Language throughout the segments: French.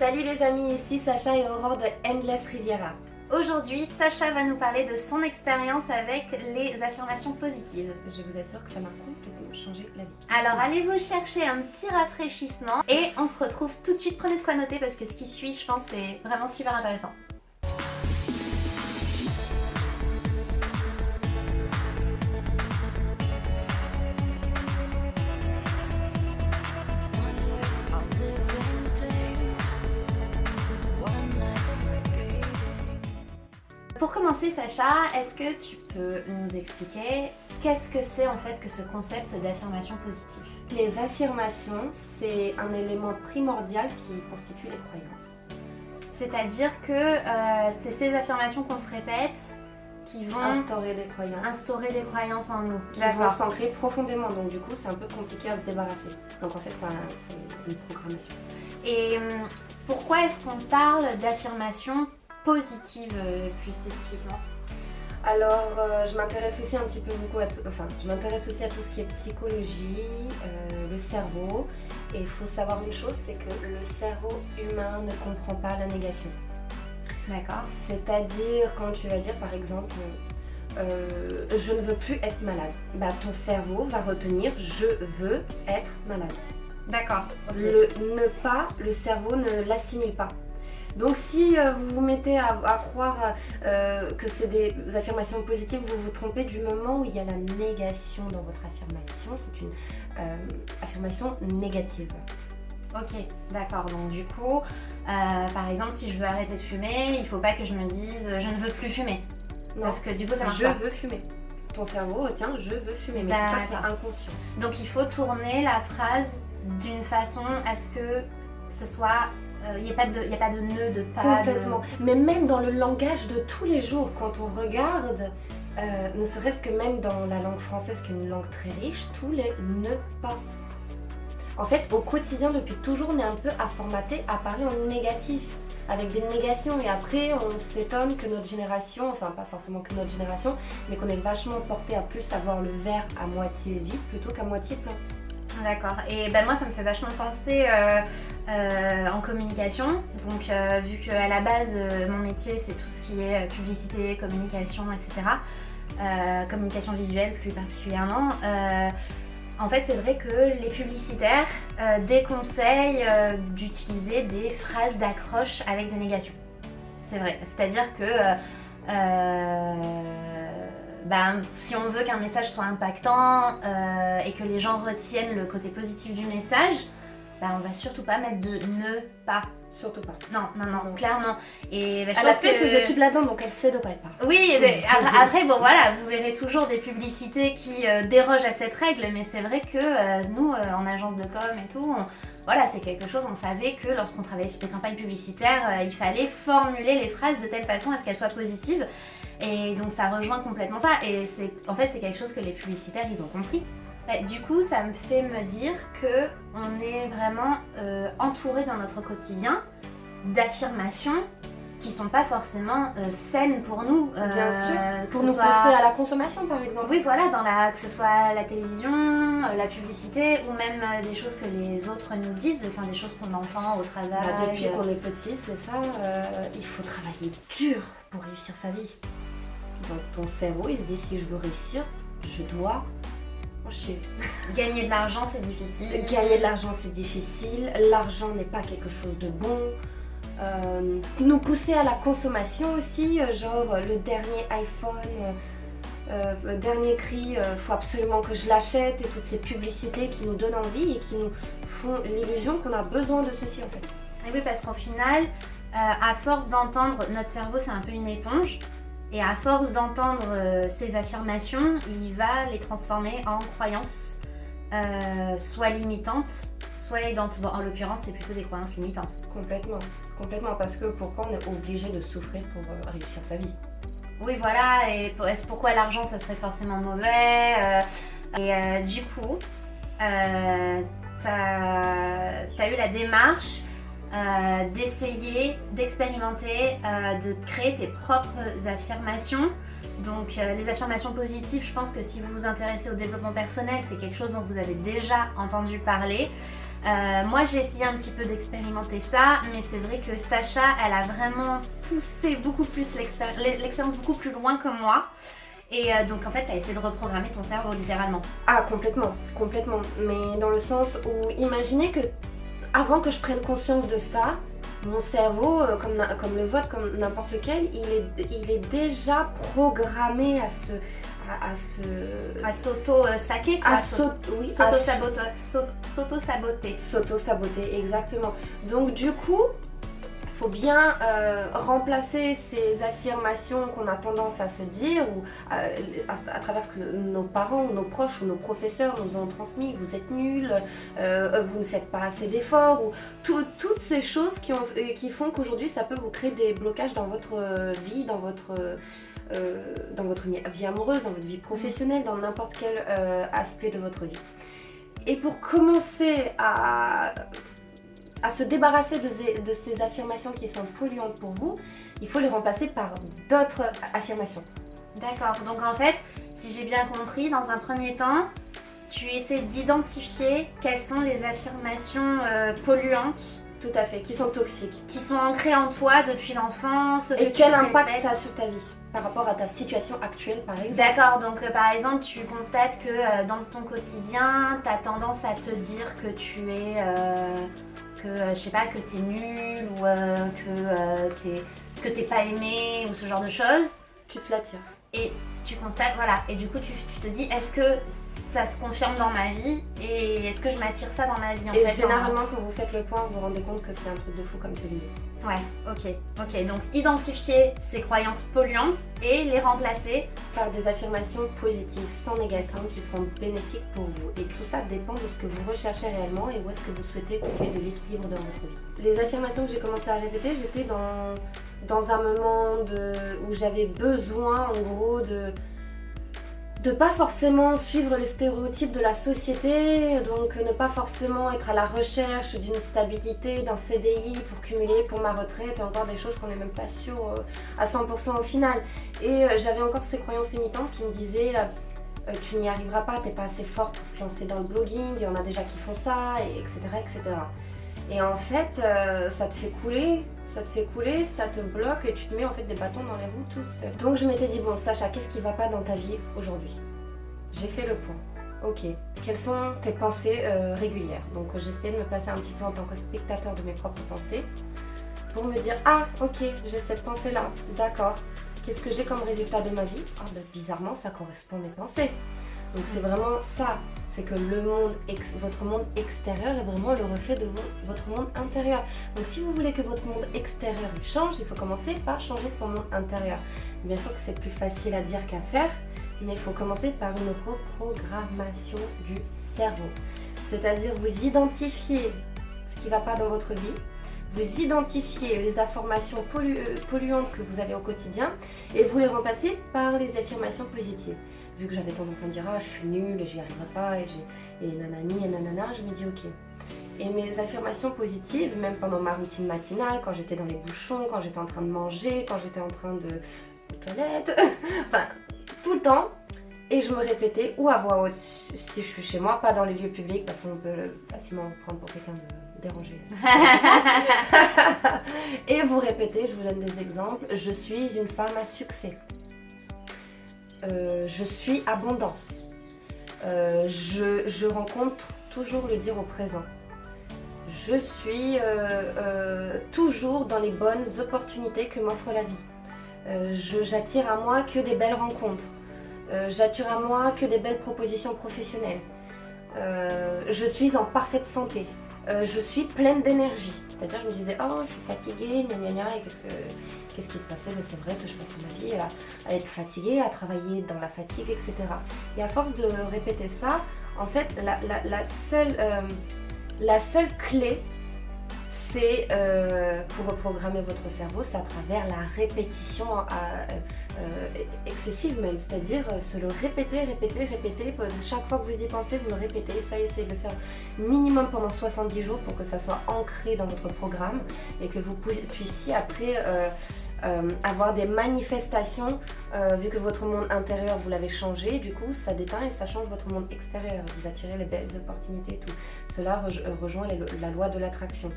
Salut les amis, ici Sacha et Aurore de Endless Riviera. Aujourd'hui, Sacha va nous parler de son expérience avec les affirmations positives. Je vous assure que ça m'a complètement changé la vie. Alors allez vous chercher un petit rafraîchissement et on se retrouve tout de suite. Prenez de quoi noter parce que ce qui suit, je pense, c'est vraiment super intéressant. Pour commencer, Sacha, est-ce que tu peux nous expliquer qu'est-ce que c'est en fait que ce concept d'affirmation positive? Les affirmations, c'est un élément primordial qui constitue les croyances. C'est-à-dire que c'est ces affirmations qu'on se répète qui vont instaurer des croyances en nous. Qui vont s'ancrer profondément, donc du coup c'est un peu compliqué à se débarrasser. Donc en fait c'est une programmation. Et pourquoi est-ce qu'on parle d'affirmations positive plus spécifiquement? Alors je m'intéresse aussi un petit peu je m'intéresse aussi à tout ce qui est psychologie, le cerveau, et il faut savoir une chose, c'est que le cerveau humain ne comprend pas la négation. D'accord. C'est-à-dire quand tu vas dire par exemple je ne veux plus être malade, bah ton cerveau va retenir je veux être malade. D'accord. Okay. Le cerveau ne l'assimile pas. Donc si vous vous mettez à croire que c'est des affirmations positives, vous vous trompez du moment où il y a la négation dans votre affirmation. C'est une affirmation négative. Ok, d'accord. Donc du coup, par exemple, si je veux arrêter de fumer, il faut pas que je me dise je ne veux plus fumer. Non. Parce que du coup ça marche je pas. veux fumer. Ton cerveau retient je veux fumer, mais tout ça c'est inconscient. Donc il faut tourner la phrase d'une façon à ce que ce soit... Il n'y a pas de nœud, de pas. Complètement. Mais même dans le langage de tous les jours, quand on regarde, ne serait-ce que même dans la langue française, qui est une langue très riche, tous les ne pas. En fait, au quotidien, depuis toujours, on est un peu formaté à parler en négatif, avec des négations. Et après, on s'étonne que notre génération, enfin pas forcément que notre génération, mais qu'on est vachement porté à plus avoir le verre à moitié vide plutôt qu'à moitié plein. D'accord. Et ben moi ça me fait vachement penser en communication. Donc vu qu'à la base mon métier c'est tout ce qui est publicité, communication, etc. Communication visuelle plus particulièrement. En fait c'est vrai que les publicitaires déconseillent d'utiliser des phrases d'accroche avec des négations. C'est vrai. C'est-à-dire que si on veut qu'un message soit impactant et que les gens retiennent le côté positif du message, on va surtout pas mettre de ne pas. Surtout pas. Non, clairement. Et je pense que ses études là-dedans, donc elle sait de quoi elle parle. Oui, après, bon voilà, vous verrez toujours des publicités qui dérogent à cette règle, mais c'est vrai que nous, en agence de com et tout, voilà, c'est quelque chose, on savait que lorsqu'on travaillait sur des campagnes publicitaires, il fallait formuler les phrases de telle façon à ce qu'elles soient positives. Et donc ça rejoint complètement ça. Et c'est quelque chose que les publicitaires, ils ont compris. Du coup, ça me fait me dire qu'on est vraiment entouré dans notre quotidien d'affirmations qui sont pas forcément saines pour nous. Bien sûr, pour nous pousser à la consommation par exemple. Oui, voilà, que ce soit la télévision, la publicité ou même des choses que les autres nous disent, enfin des choses qu'on entend au travail. Depuis qu'on est petit, c'est ça, il faut travailler dur pour réussir sa vie. Donc ton cerveau, il se dit si je veux réussir, je dois chier. Gagner de l'argent, c'est difficile. Gagner de l'argent, c'est difficile. L'argent n'est pas quelque chose de bon. Nous pousser à la consommation aussi, genre le dernier iPhone, le dernier cri, faut absolument que je l'achète, et toutes ces publicités qui nous donnent envie et qui nous font l'illusion qu'on a besoin de ceci en fait. Et oui, parce qu'au final, à force d'entendre, notre cerveau c'est un peu une éponge. Et à force d'entendre ces affirmations, il va les transformer en croyances soit limitantes, soit aidantes. Bon, en l'occurrence, c'est plutôt des croyances limitantes. Complètement, parce que pourquoi on est obligé de souffrir pour réussir sa vie? Oui, voilà, et pourquoi l'argent, ça serait forcément mauvais du coup, t'as eu la démarche d'essayer, d'expérimenter, de créer tes propres affirmations. Donc les affirmations positives, je pense que si vous vous intéressez au développement personnel, c'est quelque chose dont vous avez déjà entendu parler. Moi j'ai essayé un petit peu d'expérimenter ça, mais c'est vrai que Sacha elle a vraiment poussé beaucoup plus l'expérience beaucoup plus loin que moi. Et donc en fait t'as essayé de reprogrammer ton cerveau littéralement. Ah complètement, complètement. Mais dans le sens où imaginez que avant que je prenne conscience de ça, mon cerveau, comme le vôtre, comme n'importe lequel, il est déjà programmé à s'auto-saquer quoi. S'auto-saboter. S'auto-saboter, exactement. Donc du coup, il faut bien remplacer ces affirmations qu'on a tendance à se dire ou à travers ce que nos parents ou nos proches ou nos professeurs nous ont transmis. Vous êtes nuls, vous ne faites pas assez d'efforts ou toutes ces choses qui font qu'aujourd'hui ça peut vous créer des blocages dans votre vie, dans votre vie amoureuse, dans votre vie professionnelle, dans n'importe quel aspect de votre vie. Et pour commencer à se débarrasser de ces affirmations qui sont polluantes pour vous, il faut les remplacer par d'autres affirmations. D'accord, donc en fait, si j'ai bien compris, dans un premier temps, tu essaies d'identifier quelles sont les affirmations polluantes. Tout à fait, qui sont toxiques. Qui sont ancrées en toi depuis l'enfance. Et quel impact ça a sur ta vie par rapport à ta situation actuelle par exemple. D'accord, donc par exemple tu constates que dans ton quotidien, tu as tendance à te dire que tu es... je sais pas, que t'es nul ou que t'es pas aimé ou ce genre de choses. Tu te l'attires. Et tu constates, voilà. Et du coup, tu te dis, est-ce que ça se confirme dans ma vie et est-ce que je m'attire ça dans ma vie en fait. Et généralement, quand vous faites le point, vous vous rendez compte que c'est un truc de fou comme c'est lié. Ouais, ok. Donc, identifier ces croyances polluantes et les remplacer par des affirmations positives, sans négation, qui seront bénéfiques pour vous. Et tout ça dépend de ce que vous recherchez réellement et où est-ce que vous souhaitez trouver de l'équilibre dans votre vie. Les affirmations que j'ai commencé à répéter, j'étais dans un moment où j'avais besoin, en gros, de pas forcément suivre les stéréotypes de la société, donc ne pas forcément être à la recherche d'une stabilité, d'un CDI pour cumuler pour ma retraite et encore des choses qu'on n'est même pas sûr à 100% au final. Et j'avais encore ces croyances limitantes qui me disaient tu n'y arriveras pas, t'es pas assez forte pour te lancer dans le blogging, il y en a déjà qui font ça, et etc. etc. Et en fait, ça te fait couler, ça te bloque et tu te mets en fait des bâtons dans les roues toute seule. Donc je m'étais dit, bon Sacha, qu'est-ce qui va pas dans ta vie aujourd'hui? J'ai fait le point. Ok, quelles sont tes pensées régulières? Donc j'essayais de me placer un petit peu en tant que spectateur de mes propres pensées pour me dire, ah ok, j'ai cette pensée-là, d'accord. Qu'est-ce que j'ai comme résultat de ma vie? Ah ben bizarrement, ça correspond à mes pensées. Donc c'est vraiment ça. C'est que votre monde extérieur est vraiment le reflet de votre monde intérieur. Donc si vous voulez que votre monde extérieur change, il faut commencer par changer son monde intérieur. Bien sûr que c'est plus facile à dire qu'à faire, mais il faut commencer par une reprogrammation du cerveau. C'est-à-dire vous identifiez ce qui ne va pas dans votre vie, vous identifiez les affirmations polluantes que vous avez au quotidien et vous les remplacez par les affirmations positives. Vu que j'avais tendance à me dire ah je suis nulle et j'y arriverai pas et nanani et nanana, je me dis ok. Et mes affirmations positives, même pendant ma routine matinale, quand j'étais dans les bouchons, quand j'étais en train de manger, quand j'étais en train de toilette, enfin tout le temps. Et je me répétais ou à voix haute si je suis chez moi, pas dans les lieux publics parce qu'on peut facilement me prendre pour quelqu'un de dérangé. Et vous répétez, je vous donne des exemples, je suis une femme à succès. Je suis abondance. Je rencontre toujours le dire au présent. Je suis toujours dans les bonnes opportunités que m'offre la vie. J'attire à moi que des belles rencontres. J'attire à moi que des belles propositions professionnelles. Je suis en parfaite santé. Je suis pleine d'énergie. C'est-à-dire, je me disais, oh, je suis fatiguée, gna gna gna, et qu'est-ce qui se passait? Mais c'est vrai que je passais ma vie à être fatiguée, à travailler dans la fatigue, etc. Et à force de répéter ça, en fait, la seule clé, c'est pour reprogrammer votre cerveau, c'est à travers la répétition excessive même, c'est-à-dire se le répéter, chaque fois que vous y pensez, vous le répétez, ça essayez de le faire minimum pendant 70 jours pour que ça soit ancré dans votre programme et que vous puissiez après avoir des manifestations, vu que votre monde intérieur vous l'avez changé, du coup ça déteint et ça change votre monde extérieur. Vous attirez les belles opportunités et tout. Cela rejoint la loi de l'attraction.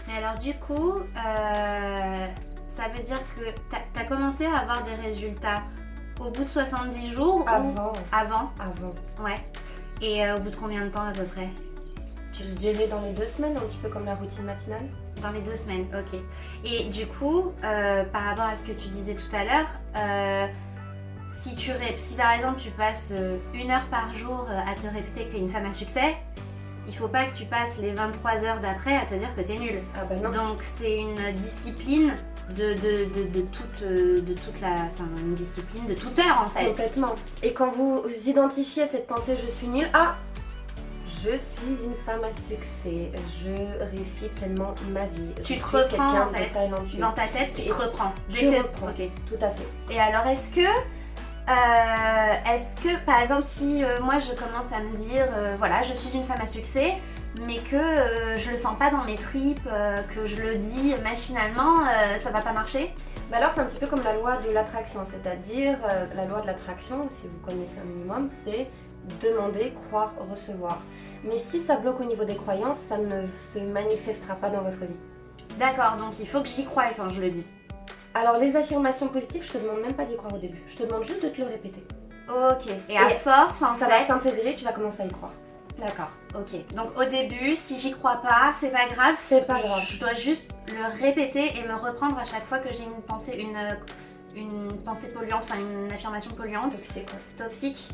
Mais alors du coup, ça veut dire que t'as commencé à avoir des résultats au bout de 70 jours Avant. Avant. Ouais. Et au bout de combien de temps à peu près? Je dirais dans les 2 semaines, un petit peu comme la routine matinale. Dans les 2 semaines, ok. Et du coup, par rapport à ce que tu disais tout à l'heure, si par exemple tu passes 1 heure par jour à te répéter que tu es une femme à succès, il faut pas que tu passes les 23 heures d'après à te dire que tu es nulle. Ah bah non. Donc c'est une discipline de toute la... Enfin, une discipline de toute heure en fait. Complètement. Et quand vous identifiez cette pensée « je suis nulle », je suis une femme à succès, je réussis pleinement ma vie. Tu te reprends en fait, dans ta tête tu te reprends. Je reprends, okay. Tout à fait. Et alors est-ce que par exemple si moi je commence à me dire voilà je suis une femme à succès mais que je le sens pas dans mes tripes, que je le dis machinalement, ça va pas marcher? Bah alors c'est un petit peu comme la loi de l'attraction, c'est-à-dire la loi de l'attraction, si vous connaissez un minimum, c'est demander, croire, recevoir. Mais si ça bloque au niveau des croyances, ça ne se manifestera pas dans votre vie. D'accord, donc il faut que j'y croie quand je le dis. Alors les affirmations positives, je te demande même pas d'y croire au début. Je te demande juste de te le répéter. Ok, et à force en fait... Ça va s'intégrer, tu vas commencer à y croire. D'accord, ok. Donc au début, si j'y crois pas, c'est pas grave. C'est pas grave. Je dois juste le répéter et me reprendre à chaque fois que j'ai une pensée, une pensée polluante, enfin une affirmation polluante. Toxique.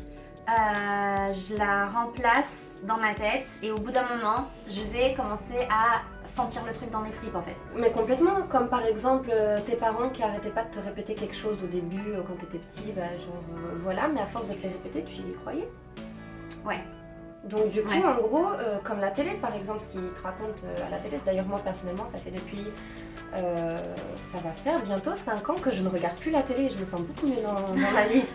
Je la remplace dans ma tête et au bout d'un moment, je vais commencer à sentir le truc dans mes tripes en fait. Mais complètement, comme par exemple tes parents qui arrêtaient pas de te répéter quelque chose au début quand t'étais petit, voilà, mais à force de te les répéter, tu y croyais. Ouais. Donc du coup, en gros, comme la télé par exemple, ce qu'ils te racontent à la télé, d'ailleurs moi personnellement, ça fait depuis, ça va faire bientôt 5 ans que je ne regarde plus la télé et je me sens beaucoup mieux dans ma vie.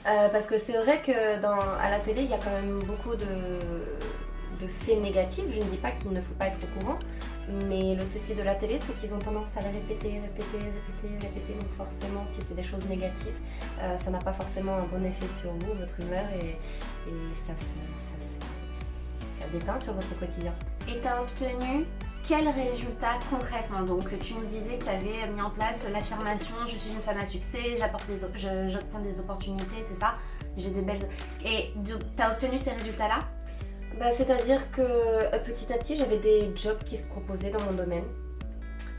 Parce que c'est vrai que à la télé, il y a quand même beaucoup de faits négatifs. Je ne dis pas qu'il ne faut pas être au courant, mais le souci de la télé, c'est qu'ils ont tendance à le répéter. Donc forcément, si c'est des choses négatives, ça n'a pas forcément un bon effet sur vous, votre humeur, et ça déteint sur votre quotidien. Et tu as obtenu quel résultat concrètement? Donc tu nous disais que tu avais mis en place l'affirmation « je suis une femme à succès, j'obtiens des opportunités », c'est ça? J'ai des belles... Et tu as obtenu ces résultats-là? Bah, c'est-à-dire que petit à petit, j'avais des jobs qui se proposaient dans mon domaine.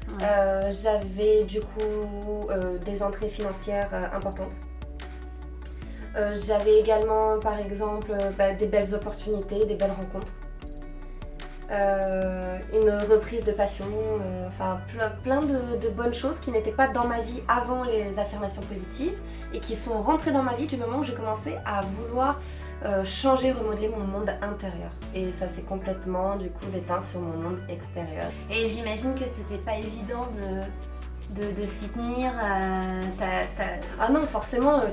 Ouais. J'avais du coup des entrées financières importantes. J'avais également par exemple des belles opportunités, des belles rencontres. Une reprise de passion, enfin plein de bonnes choses qui n'étaient pas dans ma vie avant les affirmations positives et qui sont rentrées dans ma vie du moment où j'ai commencé à vouloir changer, remodeler mon monde intérieur. Et ça s'est complètement du coup déteint sur mon monde extérieur. Et j'imagine que c'était pas évident de s'y tenir. Ah non, forcément, non,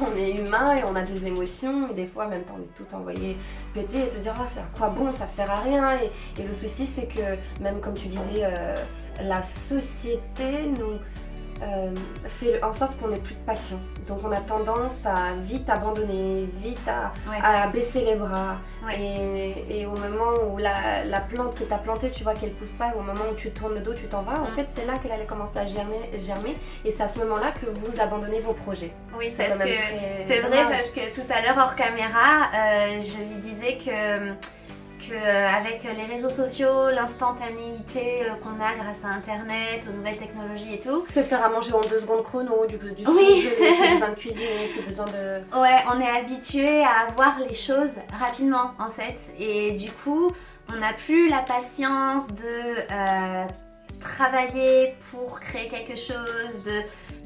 on est humain et on a des émotions et des fois même t'as envie de tout envoyer péter et te dire c'est à quoi bon, ça sert à rien. Et le souci c'est que même comme tu disais, la société nous fait en sorte qu'on n'ait plus de patience. Donc on a tendance à vite abandonner, vite à baisser les bras. Ouais. Et au moment où la plante que tu as plantée, tu vois qu'elle ne pousse pas, au moment où tu tournes le dos, tu t'en vas, en fait c'est là qu'elle allait commencer à germer et c'est à ce moment-là que vous abandonnez vos projets. Oui, parce que c'est vrai, parce que tout à l'heure hors caméra, je lui disais qu'avec les réseaux sociaux, l'instantanéité qu'on a grâce à internet, aux nouvelles technologies et tout. Se faire à manger en 2 secondes chrono, du oui. plus besoin de cuisiner, plus besoin de... Ouais, on est habitué à avoir les choses rapidement en fait. Et du coup, on n'a plus la patience de travailler pour créer quelque chose,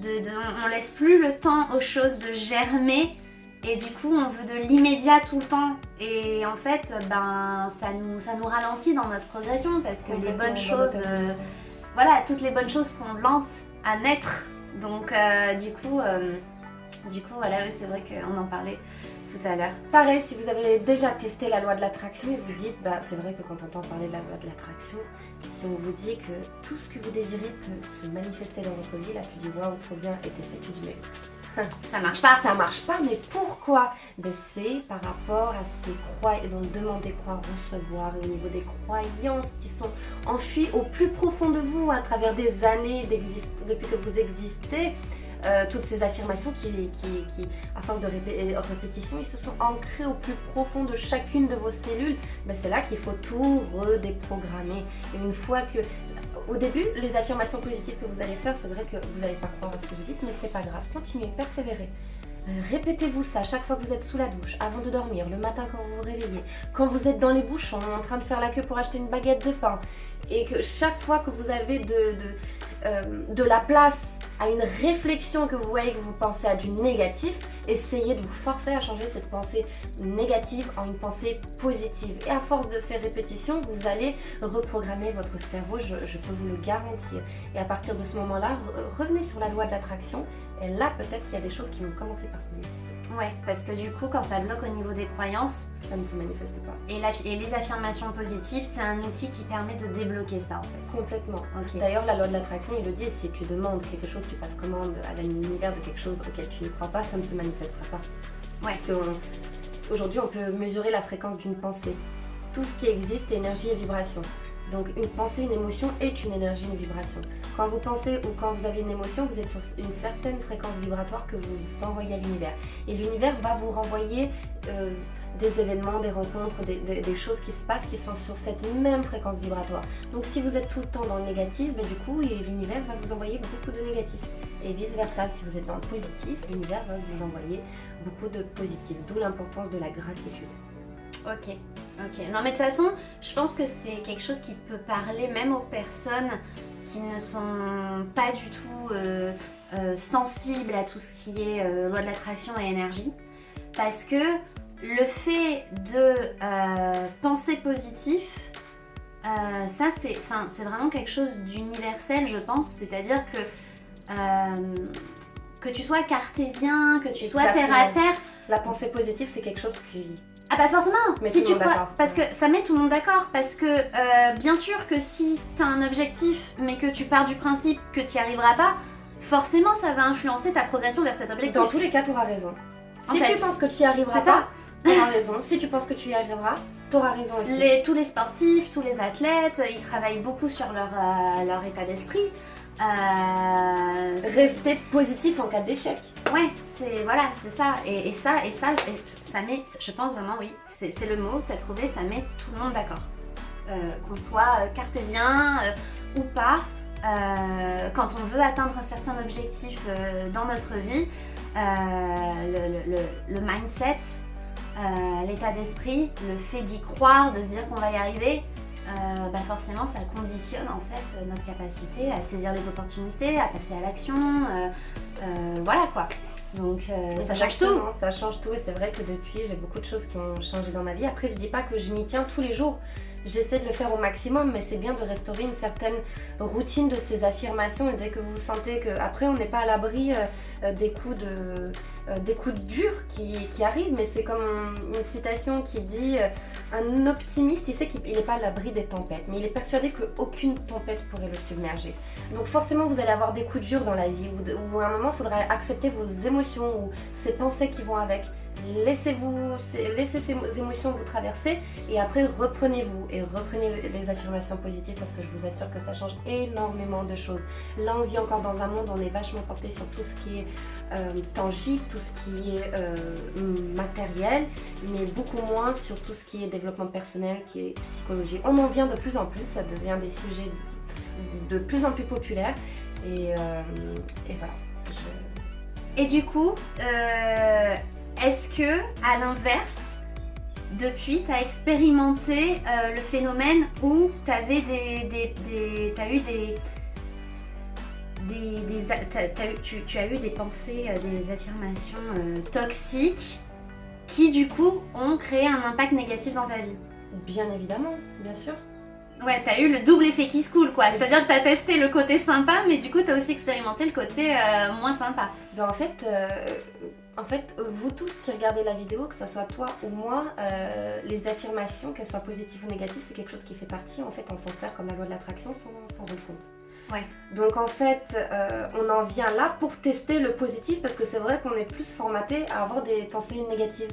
on laisse plus le temps aux choses de germer. Et du coup, on veut de l'immédiat tout le temps. Et en fait, ça nous ralentit dans notre progression parce que les bonnes choses, toutes les bonnes choses sont lentes à naître. Donc, du coup, voilà, c'est vrai qu'on en parlait tout à l'heure. Pareil, si vous avez déjà testé la loi de l'attraction et vous dites, c'est vrai que quand on entend parler de la loi de l'attraction, si on vous dit que tout ce que vous désirez peut se manifester dans votre vie, là tu dis waouh, trop bien, et t'essaies, tu dis mais ça marche pas. Ça marche pas, mais pourquoi? C'est par rapport à ces croyances, donc demander, croire, recevoir, au niveau des croyances qui sont enfuies au plus profond de vous à travers des années depuis que vous existez. Toutes ces affirmations qui à force de répétition, ils se sont ancrés au plus profond de chacune de vos cellules. C'est là qu'il faut tout redéprogrammer. Et une fois que, au début, les affirmations positives que vous allez faire, c'est vrai que vous n'allez pas croire à ce que vous dites, mais c'est pas grave. Continuez, persévérez. Répétez-vous ça chaque fois que vous êtes sous la douche, avant de dormir, le matin quand vous vous réveillez, quand vous êtes dans les bouchons, en train de faire la queue pour acheter une baguette de pain. Et que chaque fois que vous avez de la place à une réflexion, que vous voyez que vous pensez à du négatif, essayez de vous forcer à changer cette pensée négative en une pensée positive. Et à force de ces répétitions, vous allez reprogrammer votre cerveau, je peux vous le garantir. Et à partir de ce moment-là, revenez sur la loi de l'attraction. Et là, peut-être qu'il y a des choses qui vont commencer par se manifester. Ouais, parce que du coup, quand ça bloque au niveau des croyances, ça ne se manifeste pas. Et les affirmations positives, c'est un outil qui permet de débloquer ça en fait. Complètement. Okay. D'ailleurs, la loi de l'attraction, il le dit, si tu demandes quelque chose, tu passes commande à l'univers de quelque chose auquel tu ne crois pas, ça ne se manifestera pas. Ouais. Parce qu'aujourd'hui, on peut mesurer la fréquence d'une pensée. Tout ce qui existe est énergie et vibration. Donc une pensée, une émotion est une énergie, une vibration. Quand vous pensez ou quand vous avez une émotion, vous êtes sur une certaine fréquence vibratoire que vous envoyez à l'univers. Et l'univers va vous renvoyer des événements, des rencontres, des choses qui se passent qui sont sur cette même fréquence vibratoire. Donc si vous êtes tout le temps dans le négatif, du coup l'univers va vous envoyer beaucoup de négatif. Et vice versa, si vous êtes dans le positif, l'univers va vous envoyer beaucoup de positif. D'où l'importance de la gratitude. Ok. Non mais de toute façon, je pense que c'est quelque chose qui peut parler même aux personnes qui ne sont pas du tout sensibles à tout ce qui est loi de l'attraction et énergie. Parce que le fait de penser positif, ça c'est vraiment quelque chose d'universel, je pense. C'est-à-dire que tu sois cartésien, que tu sois terre à terre. La pensée positive, c'est quelque chose qui... Ah bah forcément, mais si tu crois, parce que ça met tout le monde d'accord, parce que bien sûr que si tu as un objectif mais que tu pars du principe que tu n'y arriveras pas, forcément ça va influencer ta progression vers cet objectif. Dans tous les cas, tu auras raison. Si tu penses que tu y arriveras pas, tu auras raison. Si tu penses que tu y arriveras, tu auras raison aussi. Tous les sportifs, tous les athlètes, ils travaillent beaucoup sur leur état d'esprit. Rester positif en cas d'échec. Ouais, c'est ça. Et ça met, je pense vraiment, oui, c'est le mot que tu as trouvé, ça met tout le monde d'accord. Qu'on soit cartésien ou pas, quand on veut atteindre un certain objectif dans notre vie, le mindset, l'état d'esprit, le fait d'y croire, de se dire qu'on va y arriver, forcément ça conditionne en fait notre capacité à saisir les opportunités, à passer à l'action, voilà quoi. Donc ça change tout. Ça change tout et c'est vrai que depuis j'ai beaucoup de choses qui ont changé dans ma vie. Après je dis pas que je m'y tiens tous les jours. J'essaie de le faire au maximum, mais c'est bien de restaurer une certaine routine de ces affirmations et dès que vous sentez que après on n'est pas à l'abri des coups durs qui arrivent, mais c'est comme une citation qui dit un optimiste, il sait qu'il n'est pas à l'abri des tempêtes, mais il est persuadé qu'aucune tempête pourrait le submerger. Donc forcément vous allez avoir des coups durs dans la vie où à un moment il faudra accepter vos émotions ou ces pensées qui vont avec. Laissez ces émotions vous traverser et après reprenez les affirmations positives parce que je vous assure que ça change énormément de choses. Là on vit encore dans un monde où on est vachement porté sur tout ce qui est tangible, tout ce qui est matériel, mais beaucoup moins sur tout ce qui est développement personnel, qui est psychologie. On en vient de plus en plus, ça devient des sujets de plus en plus populaires et voilà. Et du coup, est-ce que, à l'inverse, depuis, tu as expérimenté le phénomène où tu as eu des pensées, des affirmations toxiques qui, du coup, ont créé un impact négatif dans ta vie? Bien évidemment, bien sûr. Ouais, t'as eu le double effet qui se coule, quoi. C'est-à-dire que t'as testé le côté sympa, mais du coup, t'as aussi expérimenté le côté moins sympa. Ben, en fait, vous tous qui regardez la vidéo, que ce soit toi ou moi, les affirmations, qu'elles soient positives ou négatives, c'est quelque chose qui fait partie. En fait, on s'en sert comme la loi de l'attraction sans rendre compte. Ouais. Donc en fait, on en vient là pour tester le positif parce que c'est vrai qu'on est plus formaté à avoir des pensées négatives,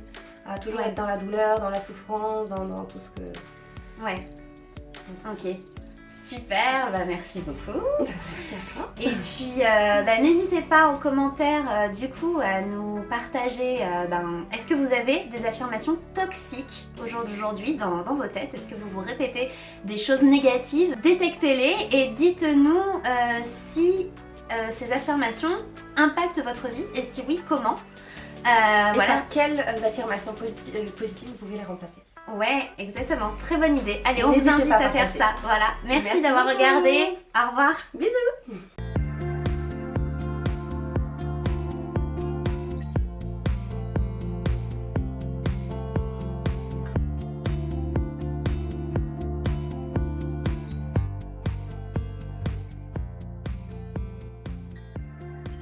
à toujours être dans la douleur, dans la souffrance, dans tout ce que... Ouais. Ok. Super, bah merci beaucoup. Merci à toi. Et puis, n'hésitez pas en commentaire, du coup, à nous partager, est-ce que vous avez des affirmations toxiques au jour d'aujourd'hui dans vos têtes? Est-ce que vous vous répétez des choses négatives? Détectez-les et dites-nous si ces affirmations impactent votre vie et si oui, comment. Et Voilà. par quelles affirmations positives vous pouvez les remplacer? Ouais, exactement. Très bonne idée. Allez, on vous N'hésitez invite pas à à faire partager. ça. Voilà. Merci d'avoir beaucoup. regardé. Au revoir. Bisous.